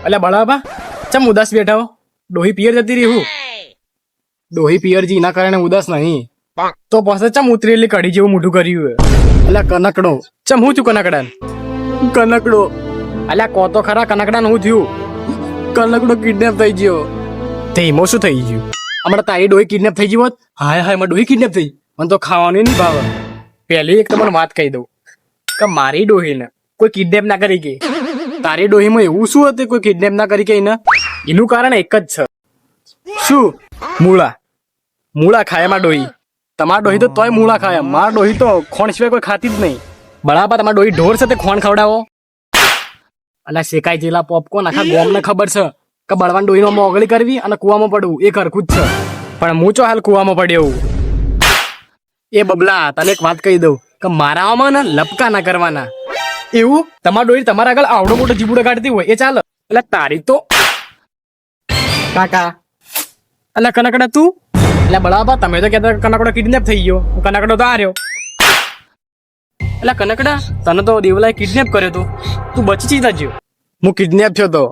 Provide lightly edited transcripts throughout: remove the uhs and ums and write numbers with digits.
અલ્યા બળાબા ચમ ઉદાસ બેઠા હો? ડોહી પિયર જતી રહી હું? ડોહી પિયરજી એના કારણે ઉદાસ નહીં તો પાસે ચમ ઉતરેલી કઢી જેવું મોઢું કર્યું? અલ્યા કનકડો ચમ હું થયું કનકડા? કનકડો અલ્યા કો તો ખરા કનકડા હું થયું? કનકડો કિડનેપ થઈ ગયો. તે એમાં શું થઈ ગયું? હમણાં તારી ડોહી કિડનેપ થઈ ગઈ હોત? હાય હાય મારી ડોહી કિડનેપ થઈ. મને તો ખાવાનું નહીં ભાવે. પહેલી એક તમને વાત કહી દઉં કે મારી ડોહીને કોઈ કિડનેપ ના કરી કે તારી ડોહીમાં એવું શું હતું કોઈ કિડનેપ ના કરી કે એનું કારણ એક જ છે. શું? મૂળા. મૂળા ખાય માં ડોહી. તમારા ડોહી તો તોય મૂળા ખાય. મારા ડોહી તો ખોણ સિવાય કોઈ ખાતી જ નહીં. બરાબર તમારા ડોહી ઢોર છે તે ખોણ ખવડાવો? અલા શેકાઈ જેલા પોપકોર્ન આખા ગોમને ખબર છે કે બળવાન ડોહીનો મોગળી કરવી અને કુવામાં પડવું એ હરખું જ છે. પણ હું ચો હાલ કુવામાં પડ્યો. એ બબલા તને એક વાત કહી દઉં કે મારામાં ને લપકા ના કરવાના. એવું તમારા ડોહી તમારા આગળ આવડો મોટો જીબુડો કાઢતી હોય એ ચાલે. એટલે તારી તો કાકા એટલે કનકડા તું એટલે બળાબા તમે તો કહેતા કનકડો કિડનેપ થઈ ગયો. કનકડો તો આ રહ્યો. એટલે કનકડા તને તો દેવલાએ કિડનેપ કર્યો તો તું બચી ચીતા જ્યો. હું કિડનેપ થયો તો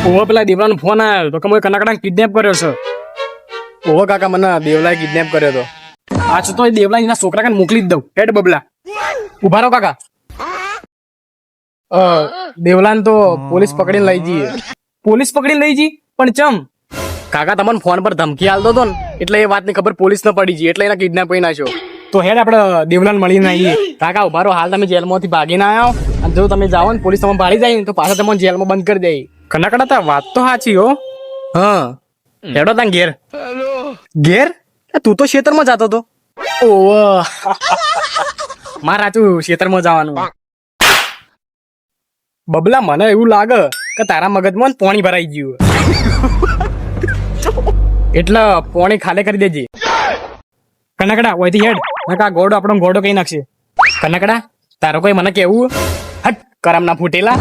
ઓહો પેલા દેવલાનો ફોન આવ્યો તો કે મેં કનકડા કિડનેપ કર્યો છે. ઓહો કાકા મને દેવલાએ કિડનેપ કર્યો તો. આજ તો દેવલા એના છોકરા કાને મોકલી જ દઉં. હેડ બબલા ઉભા રહો કાકા. દેવલાને તો પોલીસ પકડીને લઈ જઈએ. પોલીસ પકડીને લઈ જઈ? પણ ચમ? કાકા તમને ફોન પર ધમકી આલતો હતો ને એટલે એ વાતની ખબર પોલીસ ન પડી ગઈ એટલે એના કિડનેપ કરી નાખ્યો. તો હેડ આપણે દેવલાને મળીને આવીએ. કાકા ઉભા રહો હાલ તમે જેલમાંથી ભાગીને આવ્યા અને જો તમે જાઓ ને પોલીસ તમને ભાડી જાય ને તો પાછા તમને જેલમાં બંધ કરી દે. કનકડા તા વાત તો સાચી હો. હા હેડો તાં ઘેર. ઘેર? તું તો ખેતરમાં જતો હતો. ઓહ માર સાચું ખેતરમાં જવાનું. બબલા મને એવું લાગે કે તારા મગજમાં પાણી ભરાઈ ગયું એટલે પાણી ખાલે કરી દેજે. કનકડા ઓયથી હેડ નકા ગોડો આપણો ગોડો કઈ નાખશે. કનકડા તારો કોઈ મને કેવું? હટ કરમ ના ફૂટેલા.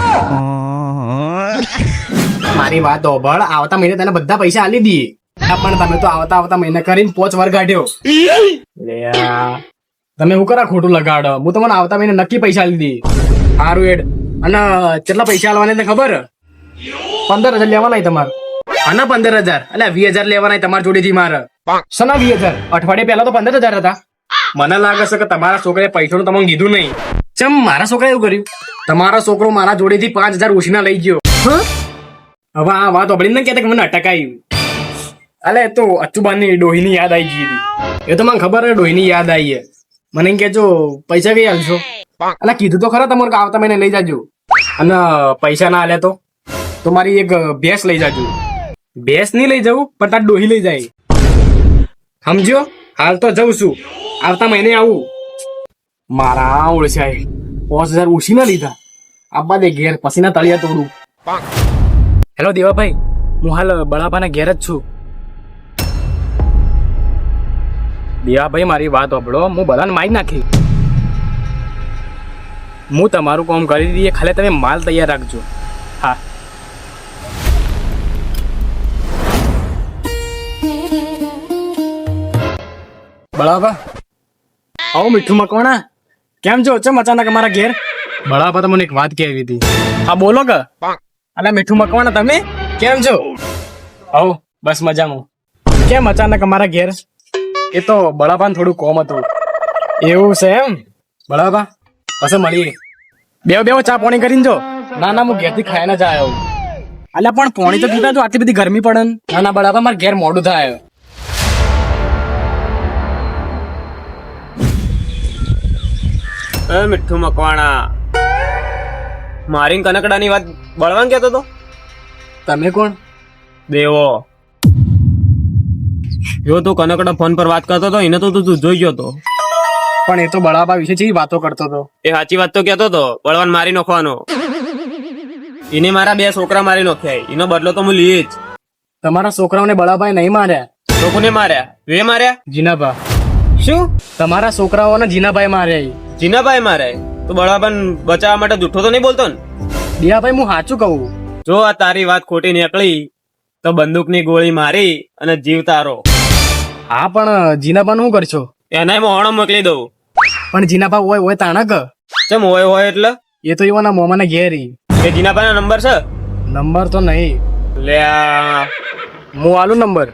મારી વાત ઓભળ આવતા મહિને તને બધા પૈસા આલી દઈએ પણ તમે તો આવતા મહિને કરીને 5 વાર કાઢ્યો. તમે શું કરા ખોટું લગાડો? હું તમને આવતા મહિને નક્કી પૈસા આલી દઈએ. સારું હેડ. અને કેટલા પૈસા આલવાના ખબર? 15,000 લેવાના તમારે. આના 15,000 એટલે 20,000 લેવાના તમારા જોડેથી મારે. શના 20,000? અઠવાડિયે પહેલા તો 15,000 હતા. મને લાગે છે કે તમારા છોકરાએ પૈસાનું તમને કીધું નહીં. ચમ મારા છોકરા એવું કર્યું? તમારો છોકરો મારા જોડેથી 5,000 ઓછીના લઈ ગયો. હવે આ વાત ઓબળીને ન કહેતા કે મને અટકાયું. અલે તો અચ્ચુબાની ડોહીની યાદ આવી ગઈ હતી. એ તો મને ખબર હે ડોહીની યાદ આવી. મને એમ કેજો પૈસા કઈ હાલશો? અલા કીધું તો ખરા તમારે આવતા મહિને લઈ જાજો. અને પૈસા ના આલે તો મારી એક ભેંસ લઈ જાજો. ભેંસ નહીં લઈ જવું પણ તાર ડોહી લઈ જાય. સમજો? હાલ તો જઉં છું. આવતા મહિને આવું. મારા ઓળખાય 5,000 ઓછી ના લીધા. આબા દે ઘેર પછી ના તળિયા તોડું. હેલો દેવાભાઈ હું હાલ બળાભાના ઘેર જ છું. દેવાભાઈ મારી વાત સાંભળો. હું બધાને મારી નાખી. હું તમારું કામ કરી દઈએ ખાલી તમે માલ તૈયાર રાખજો. હા બળાભા આવો મીઠું મકવાણા કેમ છો? ચમ અચાનક અમારા ઘેર? બળાભા તમને એક વાત કહેવી હતી. હા બોલો કે. અલા મીઠું મકવાણા તમે કેમ છો? આવો બસ મજામાં. કેમ અચાનક અમારા ઘેર? એ તો બળાભાને થોડું કોમ હતું. એવું છે એમ? બળાભા પછી મળીએ. બેવ ચા પાણી કરીને જો. ના હું ઘેરથી ખાઈને જ આવ્યો. અલ્યા પણ પાણી તો પીતા જો આટલી બધી ગરમી પડે ને. ના બળાભા મારે ઘેર મોડું થાય. મીઠું મકવાણા મારી કનકડાની વાત બળવાન કહેતો હતો. તમે કોણ? દેવો. જો તું કનકડા ફોન પર વાત કરતો હતો એને તો તું જોઈ ગયો હતો. પણ એ તો બળાબા વિશે ચી વાતો કરતો હતો. એ સાચી વાત તો કહેતો હતો. બળવાન મારી નાખવાનો. એને મારા 2 છોકરા મારી નાખ્યા. એનો બદલો તો હું લઈએ જ. તમારા છોકરાઓને બળાભાઈ નહીં માર્યા? લોકોને માર્યા. વે માર્યા? જીનાભા. શું? તમારા છોકરાઓને જીનાભાઈ માર્યા? જીનાભાઈ મારે તો બળવાન બચાવવા માટે જૂઠો તો નહીં બોલતો ને? દિયાભાઈ હું સાચું કહું. જો આ તારી વાત ખોટી નીકળી તો બંદૂકની ગોળી મારી અને જીવ તારો. હા પણ જીનાભા શું કરશો? એને મોહણો મોકલી દઉં. પણ જીનાભા હોય તાણક. ચમ હોય એટલે? એ તો એવાના મોમાના ઘેરી. એ જીનાભાઈ નો નંબર છે? નંબર તો નહીં. લે આ હું આલું નંબર.